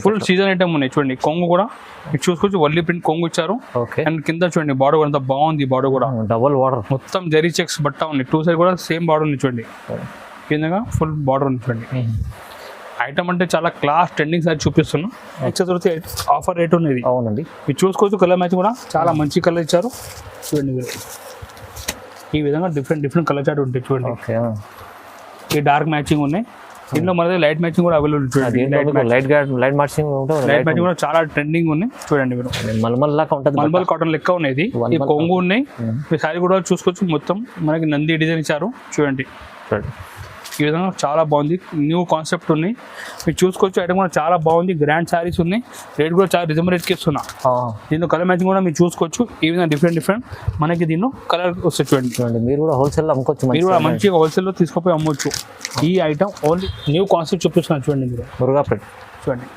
Full season item ఉన్నాయి చూడండి. కొంగు కూడా మీరు చూసుకోవచ్చు, వల్లి ప్రింట్ కొంగు ఇచ్చారు. అండ్ కింద చూడండి బార్డర్ కూడా ఎంత బాగుంది. బార్డర్ కూడా డబుల్ బార్డర్, మొత్తం జరీ చెక్స్ బట్ట ఉంది. 2 సైడ్ కూడా సేమ్ బార్డర్ ఉంది చూడండి. కిందగా ఫుల్ బార్డర్ ఉంది చూడండి. ఐటమ్ అంటే చాలా క్లాస్ ట్రెండింగ్ సారీ చూపిస్తున్నాం. నెక్స్ట్ ఆఫర్ రేట్ ఉన్నది. అవునండి, మీరు చూసుకోవచ్చు. కలర్ మ్యాచ్ కూడా చాలా మంచి కలర్ ఇచ్చారు చూడండి మీరు. ఈ విధంగా డిఫరెంట్ కలర్ చార్ట్ ఉంటాయి చూడండి. ఈ డార్క్ మ్యాచింగ్ ఉన్నాయి. దీంట్లో మనది లైట్ మ్యాచింగ్ కూడా అవైలబుల్ చూడండి. లైట్ మ్యాచింగ్ కూడా చాలా ట్రెండింగ్ ఉన్నాయి చూడండి మీరు. మల్మల్ కాటన్ లెక్క ఉన్నాయి. ఈ కొంగు ఉన్నాయి. మీ సారీ కూడా చూసుకోవచ్చు. మొత్తం మనకి నంది డిజైన్ ఇచ్చారు చూడండి. ఈ విధంగా చాలా బాగుంది. న్యూ కాన్సెప్ట్ ఉన్నాయి. మీరు చూసుకోవచ్చు. ఐటమ్ కూడా చాలా బాగుంది. గ్రాండ్ శారీస్ ఉన్నాయి. రేట్ కూడా చాలా రీజనబుల్ రేట్కి ఇస్తున్నా. దీనిలో కలర్ మ్యాచింగ్ కూడా మీరు చూసుకోవచ్చు. ఈ విధంగా డిఫరెంట్ మనకి దీనిలో కలర్ వస్తుంది చూడండి. మీరు కూడా హోల్సేల్లో అమ్ముకోవచ్చు. మీరు కూడా మంచిగా హోల్సేల్లో తీసుకుపోయి అమ్మవచ్చు. ఈ ఐటమ్ ఓన్లీ న్యూ కాన్సెప్ట్ చూపిస్తున్నాను చూడండి మీరు. మురుగాపేట చూడండి.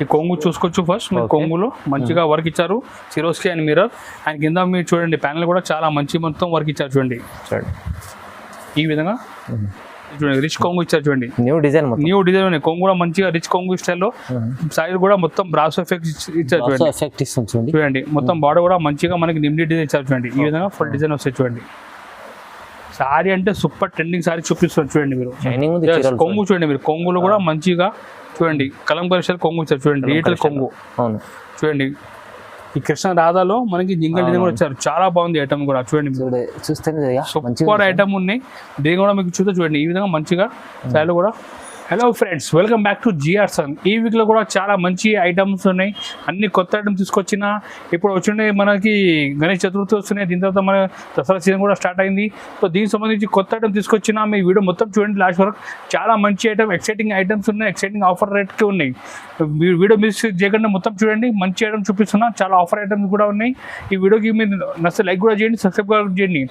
ఈ కొంగు చూసుకోవచ్చు. ఫస్ట్ మీరు కొంగులో మంచిగా వర్క్ ఇచ్చారు. Swarovski and mirror. అండ్ కింద మీరు చూడండి ప్యానల్ కూడా చాలా మంచి మొత్తం వర్క్ ఇచ్చారు చూడండి. ఈ విధంగా చూడండి రిచ్ కొంగు ఇచ్చారు చూడండి. న్యూ డిజైన్ ఉన్నాయి. కొంగు కూడా మంచిగా రిచ్ కొంగు స్టైల్లో. సైడ్ కూడా మొత్తం బ్రాస్ ఎఫెక్ట్ ఇచ్చారు చూడండి. చూడండి మొత్తం బార్డర్ కూడా మంచిగా మనకి నిమ్లీ డిజైన్ ఇచ్చారు చూడండి. ఈ విధంగా ఫుల్ డిజైన్ వస్తాయి చూడండి. సారీ అంటే సూపర్ ట్రెండింగ్ సారీ చూపిస్తారు చూడండి మీరు. కొంగు చూడండి మీరు. కొంగులో కూడా మంచిగా చూడండి కలంకారీ స్టైల్ కొంగు ఇచ్చారు చూడండి. రీటల్ కొంగు చూడండి. ఈ కృష్ణ రాధాలో మనకి జింగల్ డిజైన్ కూడా వచ్చారు. చాలా బాగుంది ఐటమ్ కూడా చూడండి. సూపర్ ఐటమ్ ఉన్నాయి. దీని కూడా మీకు చూడండి. ఈ విధంగా మంచిగా శారీ కూడా. Hello friends, welcome back to GR sun. ఈ వీక్లో కూడా చాలా మంచి ఐటమ్స్ ఉన్నాయి. అన్ని కొత్త ఐటమ్స్ తీసుకొచ్చిన. ఇప్పుడు వచ్చిండే మనకి గణేష్ చతుర్థి వస్తున్నాయి. దీని తర్వాత మన దసరా సీజన్ కూడా స్టార్ట్ అయింది. సో దీనికి సంబంధించి కొత్త ఐటమ్ తీసుకొచ్చిన. మీ వీడియో మొత్తం చూడండి లాస్ట్ వరకు. చాలా మంచి ఐటమ్, ఎక్సైటింగ్ ఐటమ్స్ ఉన్నాయి. ఎక్సైటింగ్ ఆఫర్ రేట్కి ఉన్నాయి. వీడియో మిస్ చేయకుండా మొత్తం చూడండి. మంచి ఐటమ్ చూపిస్తున్నా. చాలా ఆఫర్ ఐటమ్స్ కూడా ఉన్నాయి. ఈ వీడియోకి మీరు నచ్చితే లైక్ కూడా చేయండి, సబ్స్క్రైబ్ కూడా చేయండి.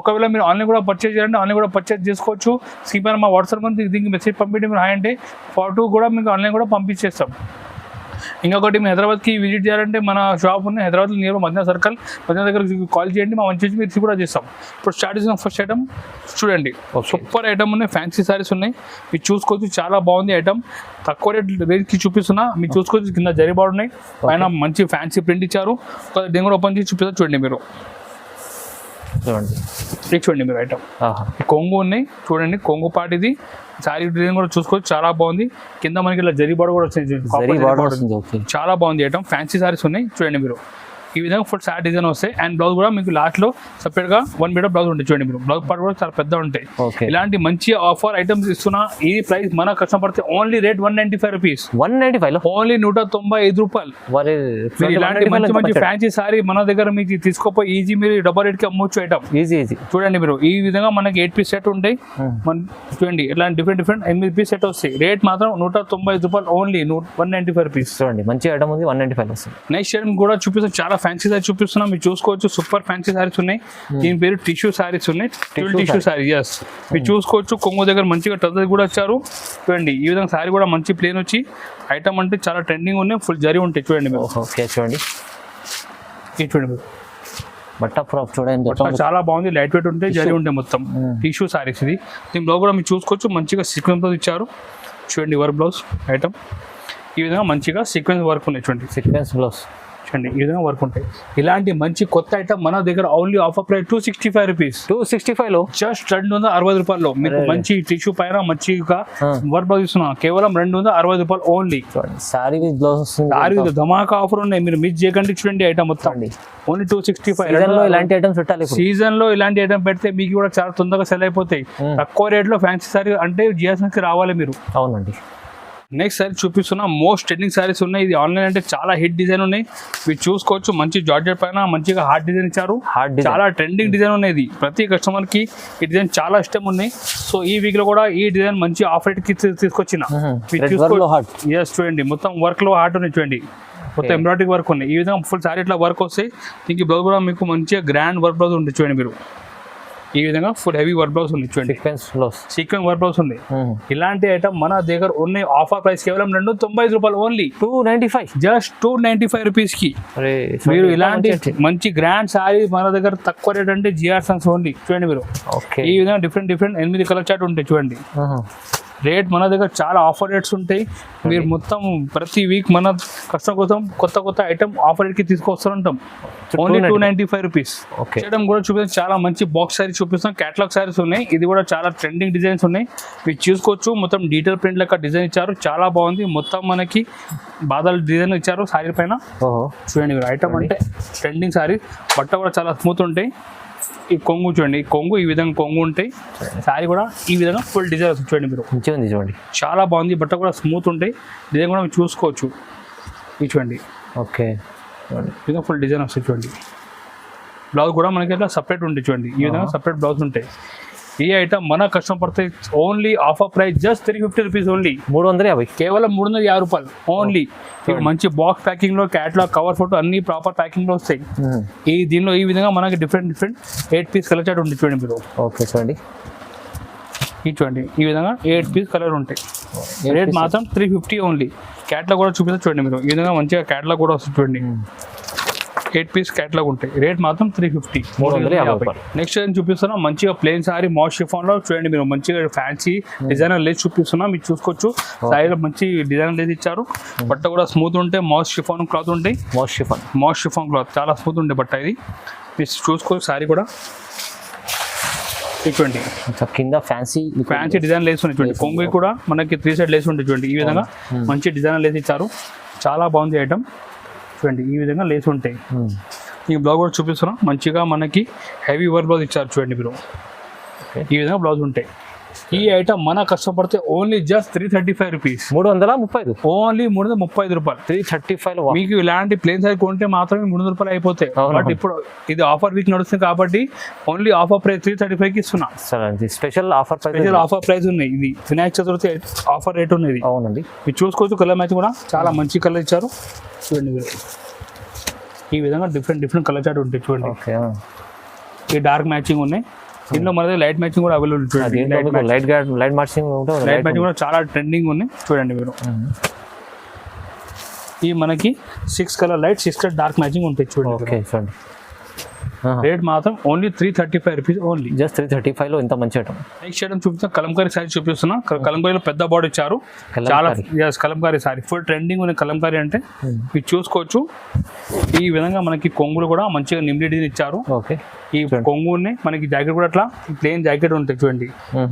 ఒకవేళ మీరు ఆన్లైన్ కూడా పర్చేజ్ చేయండి. ఆన్లైన్ కూడా పర్చేజ్ చేసుకోవచ్చు. స్క్రీన్ మా వాట్సాప్ దీనికి మెసేజ్ పంపించండి. హాయ్ అంటే ఫోటో కూడా మీకు ఆన్లైన్ కూడా పంపించేస్తాం. ఇంకొకటి మీరు హైదరాబాద్కి విజిట్ చేయాలంటే మన షాప్ ఉంది హైదరాబాద్లో నియర్ మధ్య సర్కిల్. మధ్య దగ్గర కాల్ చేయండి. మా మంచి మీరు కూడా చేస్తాం. ఇప్పుడు స్టార్ట్ చేసిన ఫస్ట్ ఐటమ్ చూడండి. సూపర్ ఐటమ్ ఉన్నాయి. ఫ్యాన్సీ సారీస్ ఉన్నాయి. మీరు చూసుకోవచ్చు. చాలా బాగుంది ఐటమ్. తక్కువ రేట్కి చూపిస్తున్నా. మీరు చూసుకోవచ్చు. కింద జరీ బార్డర్ ఉన్నాయి. పైన మంచి ఫ్యాన్సీ ప్రింట్ ఇచ్చారు. దీన్ని కూడా ఓపెన్ చేసి చూపిస్తారు చూడండి మీరు. చూడండి మీరు ఐటమ్ కొంగు ఉన్నాయి చూడండి. కొంగు పాటిది సారీ డిజైన్ కూడా చూసుకోవచ్చు. చాలా బాగుంది. కింద మనకి ఇలా జరీ బార్డర్ కూడా వచ్చింది. చాలా బాగుంది ఐటమ్. ఫ్యాన్సీ సారీస్ ఉన్నాయి చూడండి మీరు. ఈ విధంగా ఫుల్ సారీ డిజైన్ వస్తాయి. అండ్ బ్లౌజ్ కూడా మీకు లాస్ట్లో సపరేట్గా 1 మీటర్ బ్లౌజ్ ఉంటుంది చూడండి మీరు. బ్లౌజ్ పార్ట్ కూడా చాలా పెద్ద ఉంటాయి. ఇలాంటి మంచి ఆఫర్ ఐటమ్స్ ఇస్తున్నా. ఈ ప్రైస్ మన కస్టమర్ పడితే ఓన్లీ రేట్ 195 రూపీస్. 195 ఓన్లీ 195 రూపాయలు. ఇలాంటి మంచి ఫ్యాన్సీ సారీ మన దగ్గర మీకు తీసుకోపోయి ఈజీ మీరు డబల్ రేట్కి అమ్మొచ్చు ఐటమ్. ఈజీ చూడండి మీరు. ఈ విధంగా మనకి 8 పీస్ సెట్ ఉంటాయి. చూడండి ఇలాంటి డిఫరెంట్ 8 పీస్ సెట్ వస్తాయి. రేట్ మాత్రం 195 రూపాయలు ఓన్లీ 195 రూపీస్. చూడండి మంచి ఐటమ్ ఉంది. 195 వస్తుంది. నెక్స్ట్ ఐటమ్ కూడా చూపిస్తాం. చాలా ఫ్యాన్సీ సారీ చూపిస్తున్నాం. మీరు చూసుకోవచ్చు. సూపర్ ఫ్యాన్సీ సారీస్ ఉన్నాయి. దీని పేరు టిష్యూ సారీస్ ఉన్నాయి. Tissue saris. మీరు చూసుకోవచ్చు. కొంగు దగ్గర మంచిగా టజర్ కూడా వచ్చారు చూడండి. ఈ విధంగా సారీ కూడా మంచి ప్లేన్ వచ్చి ఐటమ్ అంటే చాలా ట్రెండింగ్ ఉన్నాయి. ఫుల్ జరీ ఉంటాయి చూడండి మీరు. చూడండి మీరు బట్ట ప్రాప్ చూడండి. చాలా బాగుంది. లైట్ వెయిట్ ఉంటాయి. జరీ ఉంటాయి మొత్తం. టిష్యూ సారీస్ ఇది. దీనిలో కూడా మీరు చూసుకోవచ్చు. మంచిగా సీక్వెన్స్ ఇచ్చారు చూడండి. వర్క్ బ్లౌజ్ ఐటమ్ ఈ విధంగా మంచిగా సీక్వెన్స్ వర్క్ ఉన్నాయి చూడండి. సీక్వెన్స్ బ్లౌజ్ చూడండి. ఈ విధంగా వర్క్ ఉంటాయి. ఇలాంటి మంచి కొత్త ఐటమ్ మన దగ్గర only offer price 265 rupees. 265 just 260 రూపాయల్లో మీకు మంచి టిష్యూ పైన మంచిగా వర్క్ బ్లౌజ్ ఇస్తున్నా. కేవలం 260 రూపాయలు only. Sorry with blouse sorry with Dhamaka offer ఉన్నాయి. మీరు మిస్ చేయకండి చూడండి ఐటమ్ మొత్తం. ఓన్లీ 265. ఇలాంటి ఐటమ్స్ పెట్టాలి. సీజన్ లో ఇలాంటి ఐటమ్ పెడితే మీకు కూడా చాలా తొందరగా సెల్ అయిపోతాయి. తక్కువ రేట్ లో ఫ్యాన్సీ సారీ అంటే జిఎస్కి రావాలి మీరు. అవునండి. నెక్స్ట్ సారీ చూపిస్తున్నా. మోస్ట్ ట్రెండింగ్ సారీస్ ఉన్నాయి. ఇది ఆన్లైన్ అంటే చాలా హిట్ డిజైన్ ఉన్నాయి. మీరు చూసుకోవచ్చు. మంచి జార్జెట్ పైన మంచిగా హార్డ్ డిజైన్ ఇచ్చారు. చాలా ట్రెండింగ్ డిజైన్ ఉన్నాయి. ప్రతి కస్టమర్ కి ఈ డిజైన్ చాలా ఇష్టం ఉన్నాయి. సో ఈ వీక్ లో కూడా ఈ డిజైన్ మంచి ఆఫర్ రేట్ కి తీసుకొచ్చిన. చూడండి మొత్తం వర్క్ లో హార్ట్ ఉన్నాయి చూడండి. మొత్తం ఎంబ్రాయిడరీ వర్క్ ఉన్నాయి. ఈ విధంగా ఫుల్ సారీ ఇట్లా వర్క్ వస్తాయి. దీనికి బ్లౌజ్ కూడా మీకు మంచిగా గ్రాండ్ వర్క్ బ్లౌజ్ ఉంటుంది చూడండి మీరు. ఈ విధంగా ఫుల్ హెవీ వర్క్ బ్లౌజ్ ఉంది చూడండి. సీక్వెన్స్ వర్క్ బ్లౌజ్ ఉంది. ఇలాంటి ఐటమ్ మన దగ్గర ఉన్నాయి. ఆఫర్ ప్రైస్ కేవలం 295 రూపాయలు ఓన్లీ. 295 జస్ట్ 295 రూపీస్ కి మీరు ఇలాంటి మంచి గ్రాండ్ సారీ మన దగ్గర తక్కువ రేట్ అంటే జిఆర్ సన్స్ ఓన్లీ చూడండి మీరు. ఈ విధంగా డిఫరెంట్ 8 కలర్ చార్ట్ ఉంటాయి చూడండి. రేట్ మన దగ్గర చాలా ఆఫర్ రేట్స్ ఉంటాయి. మీరు మొత్తం ప్రతి వీక్ మన కస్టమర్ కోసం కొత్త కొత్త ఐటమ్ ఆఫర్ రేట్కి తీసుకొస్తుంటాం. Only 295 rupees. ఓకే, చేయడం కూడా చూపిస్తాం. చాలా మంచి బాక్స్ సారీస్ చూపిస్తాం. క్యాటలాగ్ సారీస్ ఉన్నాయి. ఇది కూడా చాలా ట్రెండింగ్ డిజైన్స్ ఉన్నాయి. మీరు చూసుకోవచ్చు. మొత్తం డీటెయిల్ ప్రింట్ లెక్క డిజైన్ ఇచ్చారు. చాలా బాగుంది. మొత్తం మనకి బాదల్ డిజైన్ ఇచ్చారు సారీ పైన. చూడండి మీరు ఐటమ్ అంటే ట్రెండింగ్ సారీ. బట్ట కూడా చాలా స్మూత్ ఉంటాయి. ఈ కొంగు చూడండి. ఈ కొంగు ఈ విధంగా కొంగు ఉంటాయి. సారీ కూడా ఈ విధంగా ఫుల్ డిజైన్ వస్తుంది. చూడండి మీరు, మంచిగా ఉంది చూడండి. చాలా బాగుంది. బట్ట కూడా స్మూత్ ఉంటాయి. డిజైన్ కూడా మీరు చూసుకోవచ్చు. ఇది చూడండి. ఓకే, ఈ విధంగా ఫుల్ డిజైన్ వస్తుంది. చూడండి బ్లౌజ్ కూడా మనకి ఇట్లా సపరేట్ ఉంటుంది. చూడండి ఈ విధంగా సపరేట్ బ్లౌజ్ ఉంటాయి. ఈ ఐటమ్ మన కస్టమర్ పడితే only offer price just 350 rupees only. 350, కేవలం 350 రూపాయలు ఓన్లీ. మంచి బాక్స్ ప్యాకింగ్ లో క్యాట్లాగ్ కవర్ ఫోటో అన్ని ప్రాపర్ ప్యాకింగ్ లో వస్తాయి. దీనిలో ఈ విధంగా మనకి డిఫరెంట్ 8 పీస్ కలర్ చార్ట్ ఉంటుంది. చూడండి మీరు. ఓకే, చూడండి. ఈ చూడండి ఈ విధంగా 8 పీస్ కలర్ ఉంటాయి. రేట్ మాత్రం 350 ఓన్లీ. క్యాట్లాగ్ కూడా చూపిస్తే చూడండి మీరు. ఈ విధంగా మంచిగా క్యాట్లాగ్ కూడా వస్తుంది. చూడండి 8 పీస్ క్యాట్లాగ్ ఉంటాయి. రేట్ మాత్రం 350. 350. నెక్స్ట్ ఏం చూపిస్తున్నా మంచిగా ప్లెయిన్ సారీ మాస్ షిఫాన్ లో చూడండి మీరు. మంచిగా ఫ్యాన్సీ డిజైనర్ లేస్ చూపిస్తున్నా. మీరు చూసుకోవచ్చు. సారీలో మంచి డిజైనర్ లేస్ ఇచ్చారు. బట్ట కూడా స్మూత్ ఉంటాయి. మాస్ షిఫాన్ క్లాత్ ఉంటాయి. మాస్ షిఫాన్ క్లాత్ చాలా స్మూత్ ఉంటాయి బట్ట. ఇది మీరు చూసుకోవచ్చు. సారీ కూడా చూడండి కింద ఫ్యాన్సీ డిజైన్ లేస్ ఉన్నాయి. చూడండి కొంగు కూడా మనకి 3 సైడ్ లేస్ ఉంటుంది. చూడండి ఈ విధంగా మంచి డిజైనర్ లేస్ ఇచ్చారు. చాలా బాగుంది ఐటమ్. చూడండి ఈ విధంగా లేస్ ఉంటాయి. ఈ బ్లౌజ్ కూడా చూపిస్తున్నాం. మంచిగా మనకి హెవీ వర్క్ బ్లౌజ్ ఇచ్చారు. చూడండి మీరు. ఈ విధంగా బ్లౌజ్ ఉంటాయి. ఈ ఐటమ్ మన కష్టపడితే ఓన్లీ జస్ట్ 335 రూపీస్. 330, ఓన్లీ 335 రూపాయలు. 335. మీకు ఇలాంటి ప్లేన్ సారీ కొంటే మాత్రమే 300 రూపాయలు అయిపోతాయి. బట్ ఇప్పుడు ఇది ఆఫర్ వీక్ నడుస్తుంది కాబట్టి ఓన్లీ ఆఫర్ ప్రైస్ 335కి ఇస్తున్నా. స్పెషల్ ఆఫర్ ప్రైస్ ఉన్నాయి. ఇది వినాయక చతుర్థి ఆఫర్ రేట్ ఉన్నది. అవునండి. మీరు చూసుకోవచ్చు. కలర్ మ్యాచ్ కూడా చాలా మంచి కలర్ ఇచ్చారు. చూడండి మీరు. ఈ విధంగా డిఫరెంట్ కలర్ చార్ట్ ఉంటాయి. చూడండి ఈ డార్క్ మ్యాచింగ్ ఉన్నాయి. దీనిలో మన దగ్గర లైట్ మ్యాచింగ్ కూడా అవైలబుల్. చూడండి లైట్ మ్యాచింగ్ కూడా చాలా ట్రెండింగ్ ఉన్నాయి. చూడండి మీరు. ఈ మనకి 6 colour light 6 colour dark matching ఉంటాయి. చూడండి రేట్ మాత్రం ఓన్లీ 335 రూపీస్ ఓన్లీ. జస్ట్ 335 లో ఇంత మంచి ఐటమ్. నెక్స్ట్ ఐటమ్ చూపిస్తున్నా. కలంకారీ సారీ చూపిస్తున్నా. కలంకారీలో పెద్ద బార్డర్ ఇచ్చారు. చాలా కలంకారీ సారీ ఫుల్ ట్రెండింగ్ ఉన్న కలంకారీ అంటే మీరు చూసుకోవచ్చు. ఈ విధంగా మనకి కొంగులు కూడా మంచిగా నిమ్లి డిజైన్ ఇచ్చారు. ఓకే, ఈ కొంగుని మనకి జాకెట్ కూడా అట్లా ప్లేన్ జాకెట్ ఉంటాయి. చూడండి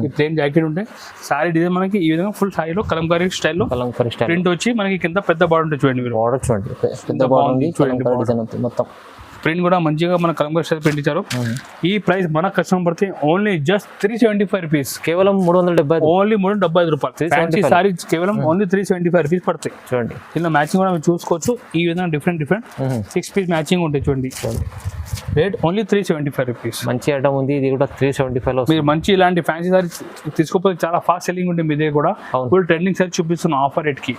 ఈ ప్లేన్ జాకెట్ ఉంటాయి. సారీ డిజైన్ మనకి ఈ విధంగా ఫుల్ సారీలో కలంకారీ స్టైల్లో ప్రింట్ వచ్చి మనకి కింద పెద్ద బార్డర్ ఉంటుంది. చూడండి మీరు. బార్డర్ చూడండి పెద్ద బార్డర్ మొత్తం ప్రింట్ కూడా మంచిగా మన కలంకారీ స్టైల్ ప్రింట్ ఇచ్చారు. ఈ ప్రైస్ మన కస్టమర్ పడితే ఓన్లీ జస్ట్ 375 రూపీస్. కేవలం 370. ఓన్లీ 375 రూపాయలు. ఫ్యాన్సీ సారీ కేవలం ఓన్లీ 375 రూపీస్ పడతాయి. చూడండి ఇలా మ్యాచింగ్ కూడా మీరు చూసుకోవచ్చు. ఈ విధంగా డిఫరెంట్ 6 పీస్ మ్యాచింగ్ ఉంటాయి. చూడండి రేట్ ఓన్లీ 375 రూపీస్. మంచి ఐటమ్ ఉంది. ఇది కూడా 375 లో. మీరు మంచి ఇలాంటి ఫ్యాన్సీ సారీ తీసుకోకపోతే చాలా ఫాస్ట్ సెల్లింగ్ ఉంటుంది. మీ దగ్గర కూడా ఫుల్ ట్రెండింగ్ సారీ చూపిస్తున్నాం ఆఫర్ రేట్ కి.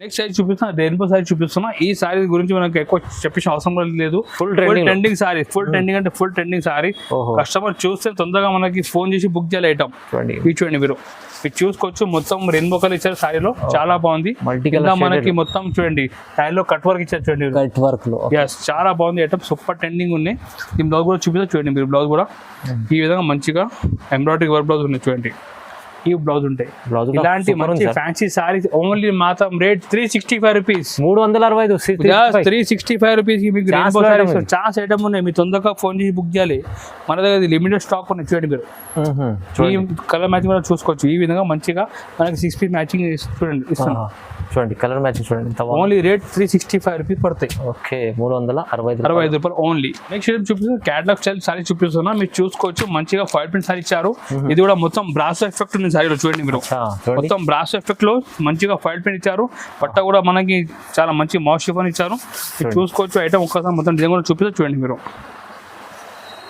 నెక్స్ట్ సారీ చూపిస్తున్నా. రెయిన్బో సారీ చూపిస్తున్నా. ఈ సారీ గురించి మనకు ఎక్కువ చెప్పేసిన అవసరం కూడా లేదు. Full trending sorry. Full trending అంటే ఫుల్ ట్రెండింగ్ సారీ. కస్టమర్ చూస్తే తొందరగా మనకి ఫోన్ చేసి బుక్ చేయాలి ఐటమ్. చూడండి మీరు. ఇది చూసుకోవచ్చు. మొత్తం రెయిన్బో కలర్ ఇచ్చారు సారీలో. చాలా బాగుంది. మనకి మొత్తం చూడండి సారీలో కట్ వర్క్ ఇచ్చారు. చూడండి కట్ వర్క్ లో. చాలా బాగుంది ఐటమ్. సూపర్ ట్రెండింగ్ ఉన్నాయి. ఈ బ్లౌజ్ కూడా చూపిస్తా. చూడండి మీరు. బ్లౌజ్ కూడా ఈ విధంగా మంచిగా ఎంబ్రాయిడరీ వర్క్ బ్లౌజ్ ఉన్నాయి. చూడండి ఈ బ్లౌజ్ ఉంటాయి. ఇలాంటి మంచి ఫ్యాన్సీ సారీస్ ఓన్లీ మాత్రం రేట్ 365 రూపీస్. 365 రూపీస్ కి మీకు రెయిన్బో సారీస్ చాలా ఐటమ్ ఉన్నాయి. మీరు తొందరగా ఫోన్ చేసి బుక్ చేయాలి. మన దగ్గర లిమిటెడ్ స్టాక్ ఉన్నాయి. చూడండి మీరు. ఈ కలర్ మ్యాచింగ్ కూడా చూసుకోవచ్చు. ఈ విధంగా మంచిగా మనకి 6 పీస్ మ్యాచింగ్ చూడండి ఇస్తున్నాం. చూడండి కలర్ మ్యాచింగ్ చూడండి. ఓన్లీ రేట్ 365 రూపీస్ పడతాయి. ఓకే, 365 రూపాయలు ఓన్లీ. నెక్స్ట్ చూపిస్తున్నా. క్యాటలాగ్ స్టైల్ సారీ చూపిస్తున్నా. మీరు చూసుకోవచ్చు. మంచిగా ఫాయిల్ ప్రింట్ సారీ ఇచ్చారు. ఇది కూడా మొత్తం బ్రాస్ ఎఫెక్ట్ ఉంది సారీలో. చూడండి మీరు. మొత్తం బ్రాస్ ఎఫెక్ట్ లో మంచిగా ఫాయిల్ ప్రింట్ ఇచ్చారు. పట్ట కూడా మనకి చాలా మంచి మాస్ షిఫాన్ ఇచ్చారు. చూసుకోవచ్చు. ఐటమ్ ఒక్కసారి మొత్తం డిజైన్ కూడా చూపిస్తే చూడండి మీరు.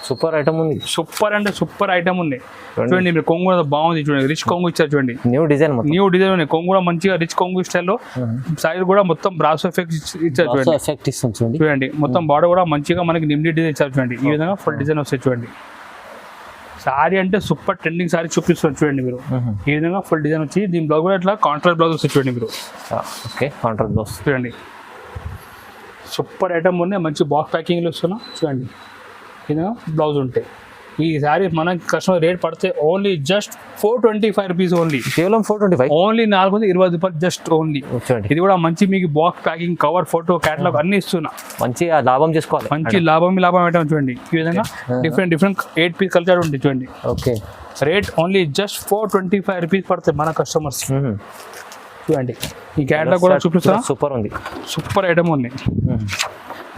సూపర్ ఐటమ్ ఉంది. సూపర్ అంటే సూపర్ ఐటమ్ ఉంది. చూడండి మీరు. కొంగు కూడా బాగుంది. చూడండి రిచ్ కొంగు ఇచ్చారు. చూడండి న్యూ డిజైన్ ఉన్నాయి. కొంగు కూడా మంచిగా రిచ్ కొంగు స్టైల్లో. సైడ్ కూడా మొత్తం బ్రాస్ ఎఫెక్ట్ ఇచ్చారు. చూడండి చూడండి మొత్తం బార్డర్ కూడా మంచిగా మనకి నిమ్లీ డిజైన్ ఇచ్చారు. చూడండి ఈ విధంగా ఫుల్ డిజైన్ వస్తాయి. చూడండి సారీ అంటే సూపర్ ట్రెండింగ్ సారీ చూపిస్తారు. చూడండి మీరు. ఈ విధంగా ఫుల్ డిజైన్ వచ్చి దీని బ్లౌజ్ కూడా ఇట్లా కాంట్రాస్ట్ బ్లౌజ్ వస్తుంది. చూడండి మీరు. Okay, contrast blouse. చూడండి సూపర్ ఐటమ్ ఉన్నాయి. మంచి బాక్స్ ప్యాకింగ్లో వస్తున్నా. చూడండి ఈ విధంగా బ్లౌజ్ ఉంటాయి. ఈ సారీ మన కస్టమర్ రేట్ పడితే ఓన్లీ జస్ట్ 425 రూపీస్ ఓన్లీ. కేవలం 425. ఓన్లీ 420 రూపాయలు జస్ట్ ఓన్లీ. చూడండి ఇది కూడా మంచి మీకు box packing cover photo catalogue అన్ని ఇస్తున్నా. మంచి లాభం చేసుకోవాలి. మంచి లాభం ఐటమ్ చూడండి. ఈ విధంగా డిఫరెంట్ 8 పీస్ కల్చర్ ఉంటుంది చూడండి. Okay rate only just 425 rupees పడుతుంది మన కస్టమర్స్. చూడండి ఈ క్యాటలాగ్ కూడా చూపిస్తున్నా. సూపర్ ఉంది, సూపర్ ఐటమ్ ఉంది.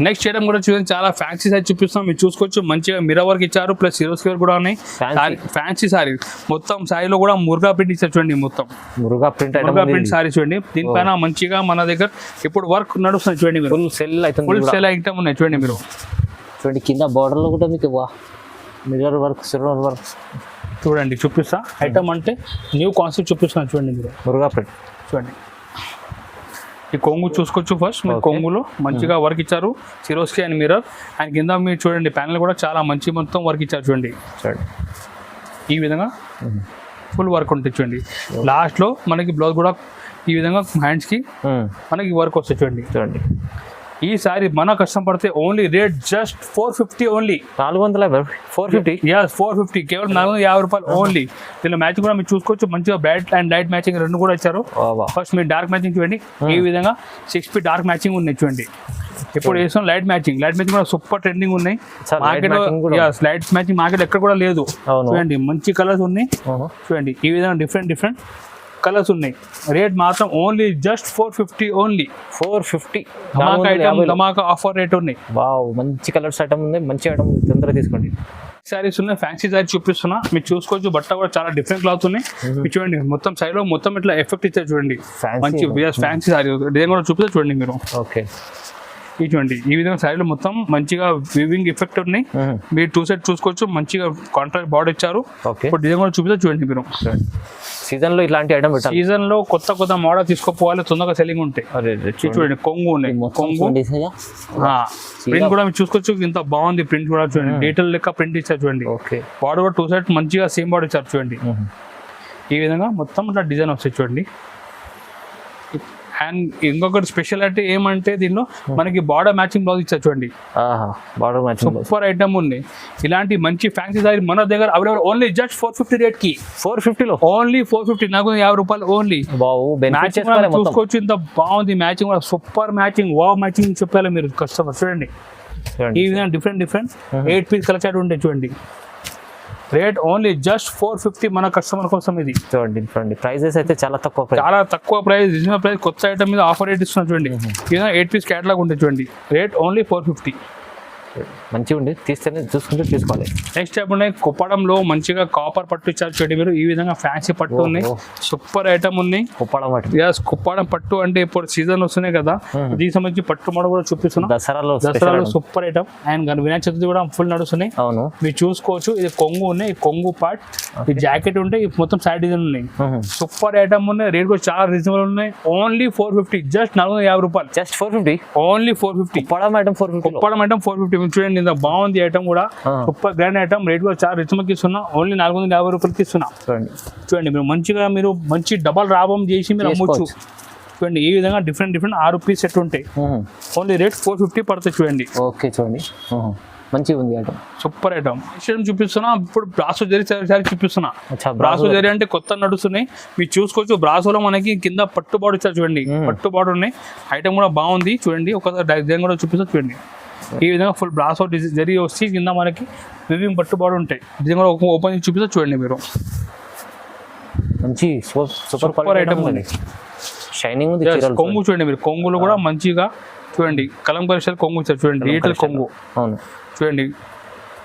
నెక్స్ట్ ఐటమ్ కూడా చూడండి, చాలా ఫ్యాన్సీ సారీ చూపిస్తాం. మీరు చూసుకోవచ్చు మంచిగా మిర్రర్ వర్క్ ఇచ్చారు, ప్లస్ హీరోస్ వర్క్ కూడా ఉన్నాయి. ఫ్యాన్సీ సారీ మొత్తం సారీలో కూడా మురుగా ప్రింట్ ఇచ్చారు చూడండి. మొత్తం మురుగా ప్రింట్ సారీ చూడండి. దీనిపైన మంచిగా మన దగ్గర ఇప్పుడు వర్క్ నడుస్తుంది చూడండి. మీరు ఫుల్ సెల్ అవుతుంది, ఫుల్ సెల్ ఐటమ్ ఉన్నాయి చూడండి. మీరు చూడండి కింద బార్డర్ లో కూడా మీకు మిర్రర్ వర్క్, సిల్వర్ వర్క్ చూడండి. చూపిస్తా ఐటమ్ అంటే న్యూ కాన్సెప్ట్ చూపిస్తున్నాను చూడండి. మీరు మురుగా ప్రింట్ చూడండి. ఈ కొంగు చూసుకోవచ్చు. ఫస్ట్ మీరు కొంగులో మంచిగా వర్క్ ఇచ్చారు, సిరోస్కి అండ్ మిర్రర్. అండ్ కింద మీరు చూడండి ప్యానల్ కూడా చాలా మంచి మొత్తం వర్క్ ఇచ్చారు చూడండి. ఈ విధంగా ఫుల్ వర్క్ ఉంటుంది చూడండి. లాస్ట్లో మనకి బ్లౌజ్ కూడా ఈ విధంగా హ్యాండ్స్కి మనకి వర్క్ వస్తుంది చూడండి. చూడండి ఈ సారీ మన కష్టం పడితే ఓన్లీ రేట్ జస్ట్ 450 ఓన్లీ. 450. 450 కేవలం 450 రూపాయలు ఓన్లీ. దీనిలో మ్యాచింగ్ కూడా మీరు చూసుకోవచ్చు. మంచిగా బ్రైట్ అండ్ లైట్ మ్యాచింగ్ రెండు కూడా ఇచ్చారు. ఫస్ట్ మీరు డార్క్ మ్యాచింగ్ చూడండి. ఈ విధంగా 6 ఫీట్ డార్క్ మ్యాచింగ్ ఉన్నాయి చూడండి. ఇప్పుడు వేసాం లైట్ మ్యాచింగ్ కూడా సూపర్ ట్రెండింగ్ ఉన్నాయి మార్కెట్. లైట్ మ్యాచింగ్ మార్కెట్ ఎక్కడ కూడా లేదు చూడండి. మంచి కలర్స్ ఉన్నాయి చూడండి. ఈ విధంగా డిఫరెంట్ కలర్స్ ఉన్నాయి. రేట్ మాత్రం ఓన్లీ జస్ట్ 450 ఓన్లీ. 450 ధమాకా ఆఫర్ రేట్ ఉన్నాయి. వావ్, మంచి కలర్స్ ఐటమ్ ఉంది, మంచి ఐటమ్ తొందరగా తీసుకోండి. సారీస్ ఉన్నాయి, ఫ్యాన్సీ సారీ చూపిస్తున్నా. మీరు చూసుకోవచ్చు. బట్ట కూడా చాలా డిఫరెంట్ క్లాత్ ఉన్నాయి. మీరు చూడండి మొత్తం సైడ్ లో మొత్తం ఇట్లా ఎఫెక్ట్ ఇచ్చారు చూడండి. మంచి ఫ్యాన్సీ సారీ డిజైన్ కూడా చూపిస్తారు చూడండి మీరు. ఓకే ఈ చూడండి ఈ విధంగా సారీలో మొత్తం మంచిగా వివింగ్ ఎఫెక్ట్ ఉన్నాయి. మీరు 2 సెట్ చూసుకోవచ్చు. మంచిగా కాంట్రాక్ట్ బార్డర్ ఇచ్చారు. ఇప్పుడు డిజైన్ కూడా చూపిస్తారు చూడండి మీరు. సీజన్ లో ఇలాంటి ఐటమ్ పెట్టాలి. సీజన్ లో కొత్త మోడల్ తీసుకోపోవాలి, తొందరగా సెల్లింగ్ ఉంటాయి. చూడండి కొంగు ఉన్నాయి. కొంగు ప్రింట్ కూడా మీరు చూసుకోవచ్చు. ఇంత బాగుంది ప్రింట్ కూడా చూడండి. డీటెయిల్ లెక్క ప్రింట్ ఇచ్చారు చూడండి. బార్డర్ కూడా 2 సెట్ మంచిగా సేమ్ బార్డర్ ఇచ్చారు చూడండి. ఈ విధంగా మొత్తం ఇట్లా డిజైన్ వస్తాయి చూడండి. అండ్ ఇంకొకటి స్పెషాలిటీ ఏమంటే దీనిలో మనకి బార్డర్ మ్యాచింగ్ బ్లౌజ్ ఇచ్చారు చూడండి. బార్డర్ మ్యాచింగ్ సూపర్ ఐటమ్ ఉంది. ఇలాంటి మంచి ఫ్యాన్సీ సారీ మన దగ్గర అవైలబుల్ ఓన్లీ జస్ట్ 450 రేట్ కి. 450 ఓన్లీ 450 450 రూపాయలు ఓన్లీ. చూసుకోవచ్చు. ఇంత బాగుంది మ్యాచింగ్ కూడా సూపర్ మ్యాచింగ్. మ్యాచింగ్ చెప్పాలి మీరు కస్టమర్ చూడండి. ఈ విధంగా డిఫరెంట్ 8 పీస్ కలెక్షన్ ఉంటాయి చూడండి. రేట్ ఓన్లీ జస్ట్ 450 మన కస్టమర్ కోసం. ఇది చూడండి ప్రైజెస్ అయితే చాలా తక్కువ ప్రైస్, రీజనబుల్ ప్రైస్. కొత్త ఐటమ్ మీద ఆఫర్ రేట్ ఇస్తున్నారు చూడండి. ఇదే 8 పీస్ క్యాటలాగ్ ఉంటుంది చూడండి. Rate only 450. మంచిగా ఉండి తీస్తేనే చూసుకుంటూ తీసుకోవాలి. నెక్స్ట్ టైప్ ఉన్నాయి కుప్పడంలో మంచిగా కాపర్ పట్టు ఇచ్చారు చూడండి మీరు. ఈ విధంగా ఫ్యాన్సీ పట్టు ఉన్నాయి. సూపర్ ఐటమ్ ఉన్నాయి. కుప్పడం పట్టు అంటే ఇప్పుడు సీజన్ వస్తున్నాయి కదా, దీనికి సంబంధించి పట్టు మోడల్ కూడా చూపిస్తున్నాం. దసరాలో super item. And Vinayaka Chaturthi కూడా ఫుల్ నడుస్తున్నాయి. మీరు చూసుకోవచ్చు. ఇది కొంగు ఉన్నాయి. ఈ కొంగు పార్ట్, ఈ జాకెట్ ఉంటాయి, మొత్తం సైడ్ డిజైన్ ఉన్నాయి. సూపర్ ఐటమ్ ఉన్నాయి. రేట్ కూడా చాలా రీజనబుల్ ఉన్నాయి. ఓన్లీ 450 జస్ట్ 450 రూపాయలు. Just 450 only 450. కుప్పడం ఐటమ్ 450 చూడండి. ఇంత బాగుంది ఐటమ్ కూడా. Super grand item. రేట్ కూడా చాలా రిచ్ ఇస్తున్నా. ఓన్లీ 450 రూపాయలకి ఇస్తున్నా. చూడండి మీరు మంచిగా మీరు మంచి డబల్ లాభం చేసి మీరు అమ్మొచ్చు చూడండి. ఈ విధంగా డిఫరెంట్ 6 పీస్ సెట్ ఉంటాయి. ఓన్లీ రేట్ 450 పడుతుంది చూడండి. ఓకే చూడండి మంచిగా ఉంది ఐటమ్. సూపర్ ఐటమ్ చూపిస్తున్నా. ఇప్పుడు బ్రాసో జరీ సారీ చూపిస్తున్నా. బ్రాసో జరీ అంటే కొత్త నడుస్తున్నాయి. మీరు చూసుకోవచ్చు. బ్రాసోలో మనకి కింద పట్టు బార్డర్ ఇచ్చారు చూడండి. పట్టు బార్డర్ ఉన్నాయి. ఐటమ్ కూడా బాగుంది చూడండి. ఒకసారి డిజైన్ కూడా చూపిస్తా చూడండి. ఈ విధంగా ఫుల్ బ్రాసో జరీ వచ్చి కింద మనకి వివింగ్ పట్టు బార్డర్ ఉంటాయి. డిజైన్ కూడా ఓపెన్ చేసి చూపిస్తా చూడండి మీరు. మంచి సూపర్ ఐటమ్ ఉంది. షైనింగ్ ఉంది. కొంగు చూడండి మీరు. కొంగులు కూడా మంచిగా చూడండి. కలంకారీ స్టైల్ కొంగు ఇచ్చారు చూడండి. డిజిటల్ కొంగు. అవును చూడండి.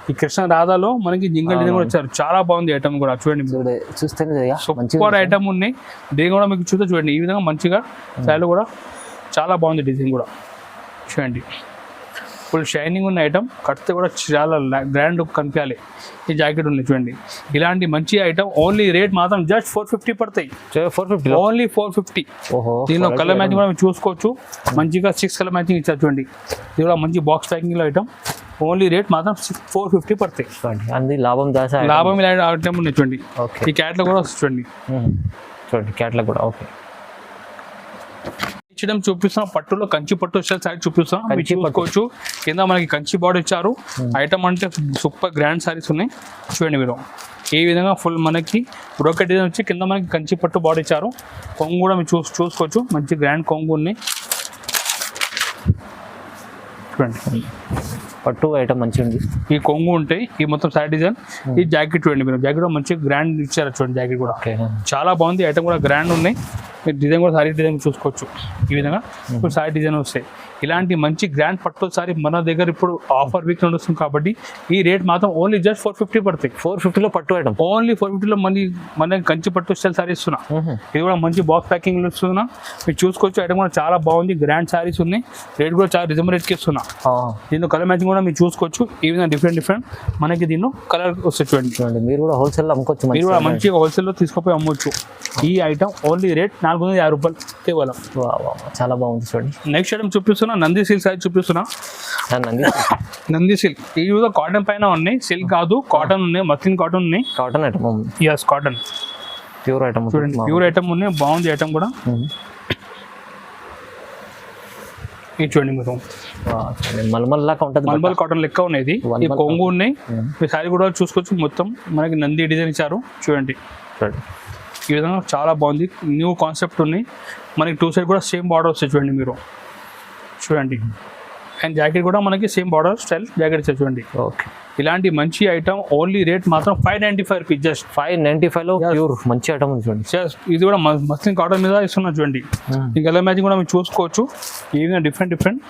ఈ కృష్ణ రాధాలో మనకి జింగల్ డిజైన్ కూడా వచ్చారు. చాలా బాగుంది ఐటమ్ కూడా చూడండి. సూపర్ ఐటమ్ ఉన్నాయి. డిజైన్ కూడా మీకు చూస్తే చూడండి. ఈ విధంగా మంచిగా స్టైల్ కూడా చాలా బాగుంది. డిజైన్ కూడా చూడండి. ఫుల్ షైనింగ్ ఉన్న ఐటమ్. కడితే కూడా చాలా గ్రాండ్ కనిపించాలి. ఈ జాకెట్ ఉంది చూడండి. ఇలాంటి మంచి ఐటమ్. ఓన్లీ రేట్ మాత్రం జస్ట్ 450 పడతాయి. 450 ఓన్లీ 450. దీనిలో కలర్ మ్యాచింగ్ కూడా చూసుకోవచ్చు. మంచిగా 6 కలర్ మ్యాచింగ్ ఇచ్చారు చూడండి. ఇది కూడా మంచి బాక్స్ ప్యాకింగ్ లో ఐటమ్. ఓన్లీ రేట్ మాత్రం 450 పడతాయి. అన్ని లాభం ఐటమ్ ఉన్నాయి చూడండి. ఈ క్యాట్లాగ్ కూడా చూడండి. క్యాట్లాగ్ కూడా ఓకే. నెక్స్ట్ టైం చూపిస్తున్న పట్టులో కంచి పట్టు స్టైల్ సారీ చూపిస్తున్నాం. మీరు కంచి పట్టు. చూసుకోవచ్చు కింద మనకి కంచి బార్డర్ ఇచ్చారు. ఐటమ్ అంటే సూపర్ గ్రాండ్ సారీస్ ఉన్నాయి. చూడండి మీరు ఈ విధంగా ఫుల్ మనకి బ్రోకెట్ డిజైన్ వచ్చి కింద మనకి కంచి పట్టు బార్డర్ ఇచ్చారు. కొంగు కూడా మీరు చూసుకోవచ్చు మంచి గ్రాండ్ కొంగు ఉన్నాయి. చూడండి పట్టు ఐటమ్ మంచిగా ఉంది. ఈ కొంగు ఉంటాయి. ఈ మొత్తం సారీ డిజైన్. ఈ జాకెట్ చూడండి మీరు జాకెట్ కూడా మంచి గ్రాండ్ ఇచ్చారు. చూడండి జాకెట్ కూడా ఓకే చాలా బాగుంది. ఐటమ్ కూడా గ్రాండ్ ఉన్నాయి. మీరు డిజైన్ కూడా సారీ డిజైన్ చూసుకోవచ్చు. ఈ విధంగా ఇప్పుడు సారీ డిజైన్ వస్తాయి. ఇలాంటి మంచి గ్రాండ్ పట్టు సారీ మన దగ్గర ఇప్పుడు ఆఫర్ వీక్ నడుస్తుంది కాబట్టి ఈ రేట్ మాత్రం ఓన్లీ జస్ట్ 450 పడతాయి. 450లో పట్టు ఐటమ్ ఓన్లీ 450లో మన కంచి పట్టు స్టైల్ సారీ ఇస్తున్నా. ఇది కూడా మంచి బాక్స్ ప్యాకింగ్ ఇస్తున్నా. మీరు చూసుకోవచ్చు. ఐటమ్ కూడా చాలా బాగుంది. గ్రాండ్ సారీస్ ఉన్నాయి. రేట్ కూడా చాలా రిజనబుల్ రేట్కి ఇస్తున్నా. దీనిలో కలర్ మ్యాచింగ్ కూడా మీరు చూసుకోవచ్చు. ఈ విధంగా డిఫరెంట్ మనకి దీనిలో కలర్ వస్తుంది. చూడండి మీరు కూడా హోల్సేల్ అమ్ముకోవచ్చు. మీరు కూడా మంచిగా హోల్సేల్లో తీసుకుపోయి అమ్మొచ్చు. ఈ ఐటమ్ ఓన్లీ రేట్ 450 రూపాయలు కేవలం. చాలా బాగుంది. చూడండి నెక్స్ట్ ఐటమ్ చూపిస్తున్నా నంది సిల్క్ సారీ చూపిస్తున్నా. నంది సిల్క్ ఈ విధంగా కాటన్ పైన ఉన్నాయి. సిల్క్ కాదు కాటన్ ఉన్నాయి. మస్లిన్ కాటన్ ఉన్నాయి. Cotton items cotton pure item. చూడండి ప్యూర్ ఐటమ్ ఉన్నాయి. బాగుంది ఐటమ్ కూడా. ఇది చూడండి మీరు మల్మల్లాగా ఉంటుంది. మల్మల్ కాటన్ లెక్క ఉన్నాయి. ఈ కొంగు ఉన్నాయి. మీ సారీ కూడా చూసుకోవచ్చు. మొత్తం మనకి నంది డిజైన్ ఇచ్చారు. చూడండి ఈ విధంగా చాలా బాగుంది. న్యూ కాన్సెప్ట్ ఉన్నాయి. మనకి 2 సైడ్ కూడా సేమ్ బార్డర్ వస్తాయి. చూడండి మీరు చూడండి. అండ్ జాకెట్ కూడా మనకి సేమ్ బార్డర్ స్టైల్ జాకెట్ ఇచ్చారు. చూడండి ఓకే ఇలాంటి మంచి ఐటమ్ ఓన్లీ రేట్ మాత్రం 595 రూపీస్. జస్ట్ 595లో ప్యూర్ మంచి ఐటమ్ ఉంది. చూడండి ఇది కూడా మస్లిన్ కాటన్ మీద ఇస్తున్నా. చూడండి ఈ కలర్ మ్యాచింగ్ కూడా మీరు చూసుకోవచ్చు. ఈ విధంగా డిఫరెంట్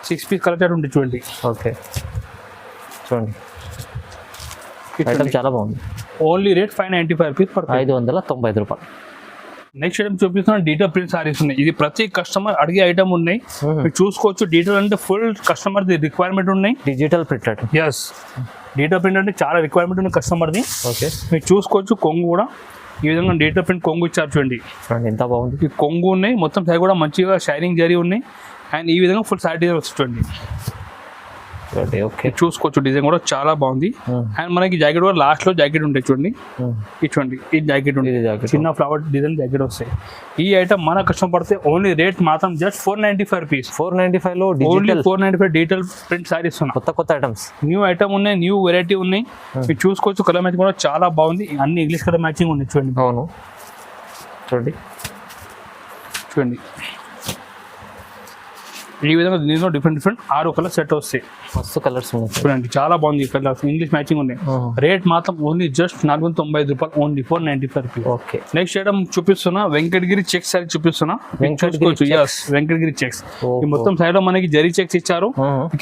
6 పీస్ కలర్ చార్ట్ ఉంటుంది. చూడండి ఓకే చూడండి ఐటమ్ చాలా బాగుంది. ఓన్లీ రేట్ 595 రూపీస్ పడుతుంది. 595 రూపాయలు. నెక్స్ట్ ఐటమ్ చూపిస్తున్నా. డీటెయిల్ ప్రింట్ సారీస్ ఉన్నాయి. ఇది ప్రతి కస్టమర్ అడిగే ఐటమ్ ఉన్నాయి. మీరు చూసుకోవచ్చు. డీటెయిల్ అంటే ఫుల్ కస్టమర్ రిక్వైర్మెంట్ ఉన్నాయి. Digital print item. Yes detail print అంటే చాలా రిక్వైర్మెంట్ ఉంది కస్టమర్ది. ఓకే మీరు చూసుకోవచ్చు. కొంగు కూడా ఈ విధంగా డీటెయిల్ ప్రింట్ కొంగు ఇచ్చారు. చూడండి ఎంత బాగుంది. ఈ కొంగు ఉన్నాయి. మొత్తం సారీ కూడా మంచిగా షైనింగ్ జరీ ఉన్నాయి. అండ్ ఈ విధంగా ఫుల్ సారీ డిజైన్ వస్తుంది. ఓకే చూసుకోవచ్చు. డిజైన్ కూడా చాలా బాగుంది. అండ్ మనకి జాకెట్ కూడా లాస్ట్ లో జాకెట్ ఉంటాయి. చూడండి ఇది చూడండి. ఈ జాకెట్ ఉంటుంది. చిన్న ఫ్లవర్ డిజైన్ జాకెట్ వస్తాయి. ఈ ఐటమ్ మన కష్టం పడితే ఓన్లీ రేట్ మాత్రం జస్ట్ 495 రూపీస్. 495లో ఓన్లీ 495 డీటెయిల్ ప్రింట్ సారీస్ ఉన్నాయి. కొత్త ఐటమ్స్ న్యూ ఐటమ్ ఉన్నాయి. న్యూ వెరైటీ ఉన్నాయి. మీరు చూసుకోవచ్చు. కలర్ మ్యాచింగ్ కూడా చాలా బాగుంది. అన్ని ఇంగ్లీష్ కలర్ మ్యాచింగ్ ఉన్నాయి. చూడండి అవును చూడండి ఈ విధంగా దీనిలో డిఫరెంట్ 6 కలర్ సెట్ వస్తాయి. మస్తు కలర్స్ ఉన్నాయి. చూడండి చాలా బాగుంది. కలర్స్ ఇంగ్లీష్ మ్యాచింగ్ ఉన్నాయి. రేట్ మాత్రం ఓన్లీ జస్ట్ 495 రూపాయలు. Only 495 rupees. Okay next item చూపిస్తున్నా. వెంకటగిరి చెక్స్ సారీ చూపిస్తున్నా. వెంకటగిరి చెక్స్. ఈ మొత్తం సైడ్ లో మనకి జరీ చెక్స్ ఇచ్చారు.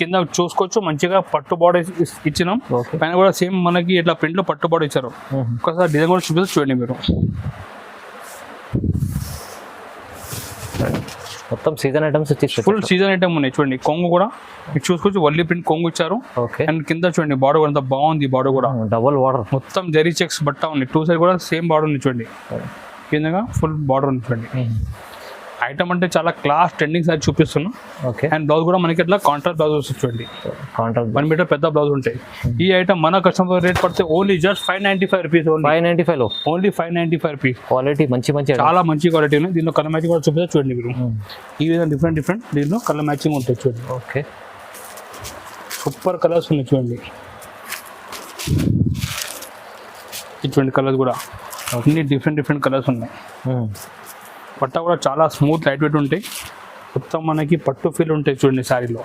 కింద చూసుకోవచ్చు. మంచిగా పట్టు బార్డర్ ఇచ్చినాం. పైన కూడా సేమ్ మనకి ఇట్లా ప్రింట్ లో పట్టు బార్డర్ ఇచ్చారు. ఒకసారి డిజైన్ కూడా చూపిస్తే చూడండి మీరు. మొత్తం సీజన్ ఐటమ్స్ వచ్చేసి ఫుల్ సీజన్ ఐటమ్ ఉన్నాయి. చూడండి కొంగు కూడా మీరు చూసుకోవచ్చు. వల్లి ప్రింట్ కొంగు ఇచ్చారు. ఓకే అండ్ కింద చూడండి బార్డర్ కూడా ఎంత బాగుంది. బార్డర్ కూడా డబుల్ బార్డర్. మొత్తం జరీ చెక్స్ బట్ట ఉన్నాయి. 2 సైడ్ కూడా సేమ్ బార్డర్ ఉంది. చూడండి కిందగా ఫుల్ బార్డర్ ఉంది. చూడండి ఐటమ్ అంటే చాలా క్లాస్ ట్రెండింగ్ సారీ చూపిస్తున్నా. ఓకే అండ్ బ్లౌజ్ కూడా మనకి ఇట్లా కాంట్రాస్ట్ బ్లౌజ్ వస్తుంది. చూడండి 1 మీటర్ పెద్ద బ్లౌజ్ ఉంటాయి. ఈ ఐటమ్ మన కస్టమర్ రేట్ పడితే ఓన్లీ జస్ట్ 595 రూపీస్. 595లో ఓన్లీ 595 రూపీస్. క్వాలిటీ మంచి చాలా మంచి క్వాలిటీ ఉంది. దీనిలో కలర్ మ్యాచింగ్ కూడా చూపిస్తే చూడండి మీరు. ఈ విధంగా డిఫరెంట్ దీనిలో కలర్ మ్యాచింగ్ ఉంటాయి. చూడండి ఓకే సూపర్ కలర్స్ ఉన్నాయి. చూడండి ఇటువంటి కలర్స్ కూడా అన్ని డిఫరెంట్ కలర్స్ ఉన్నాయి. పట్ట కూడా చాలా స్మూత్ లైట్ వెయిట్ ఉంటాయి. మొత్తం మనకి పట్టు ఫీల్ ఉంటాయి. చూడండి శారీలో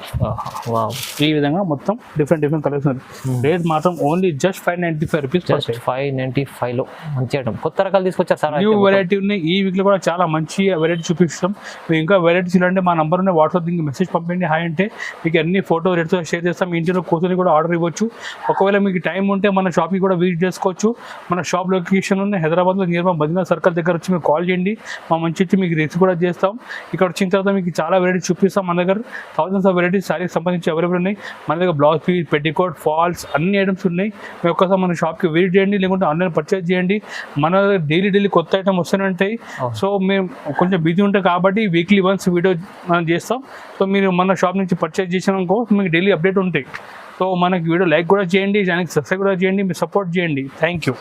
ఈ విధంగా మొత్తం డిఫరెంట్ కలర్స్ ఉన్నాయి. రేట్ మాత్రం ఓన్లీ జస్ట్ 595 రూపీస్. 595లో మంచి ఐటమ్. కొత్త రకాలు తీసుకొచ్చారు సార్. న్యూ వెరైటీ ఉన్నాయి. ఈ వీక్ లో కూడా చాలా మంచి వెరైటీ చూపిస్తాం. మీరు ఇంకా వెరైటీస్ ఇలాంటి మా నంబర్ ఉన్నాయి. వాట్సాప్ దీనికి మెసేజ్ పంపించండి. హాయ్ అంటే మీకు అన్ని ఫోటో రేట్తో షేర్ చేస్తాం. మీ ఇంటిలో కూర్చొని కూడా ఆర్డర్ ఇవ్వచ్చు. ఒకవేళ మీకు టైం ఉంటే మన షాప్కి కూడా విజిట్ చేసుకోవచ్చు. మన షాప్ లొకేషన్ ఉంది హైదరాబాద్లో నియర్ బై మదీనా సర్కిల్ దగ్గర వచ్చి మీకు కాల్ చేయండి. మా మంచి వచ్చి మీకు రిసీవ్ కూడా చేస్తాం. ఇక్కడ వచ్చిన తర్వాత మీకు చాలా వెరైటీస్ చూపిస్తాం. మన దగ్గర థౌసండ్స్ ఆఫ్ వెరైటీస్ సారీకి సంబంధించి అవైలబుల్ ఉన్నాయి. మన దగ్గర బ్లౌజ్ పీస్, పెట్టికోట్, ఫాల్స్ అన్ని ఐటమ్స్ ఉన్నాయి. మీరు ఒక్కసారి మన షాప్కి విజిట్ చేయండి. లేకుంటే ఆన్లైన్ పర్చేజ్ చేయండి. మన డైలీ కొత్త ఐటమ్ వస్తూనే ఉంటాయి. సో మేము కొంచెం బిజీ ఉంటాం కాబట్టి వీక్లీ వన్స్ వీడియో మనం చేస్తాం. సో మీరు మన షాప్ నుంచి పర్చేజ్ చేసినాకో మీకు డైలీ అప్డేట్ ఉంటాయి. సో మనకి వీడియో లైక్ కూడా చేయండి. ఛానల్కి సబ్స్క్రైబ్ కూడా చేయండి. మీరు సపోర్ట్ చేయండి. Thank you.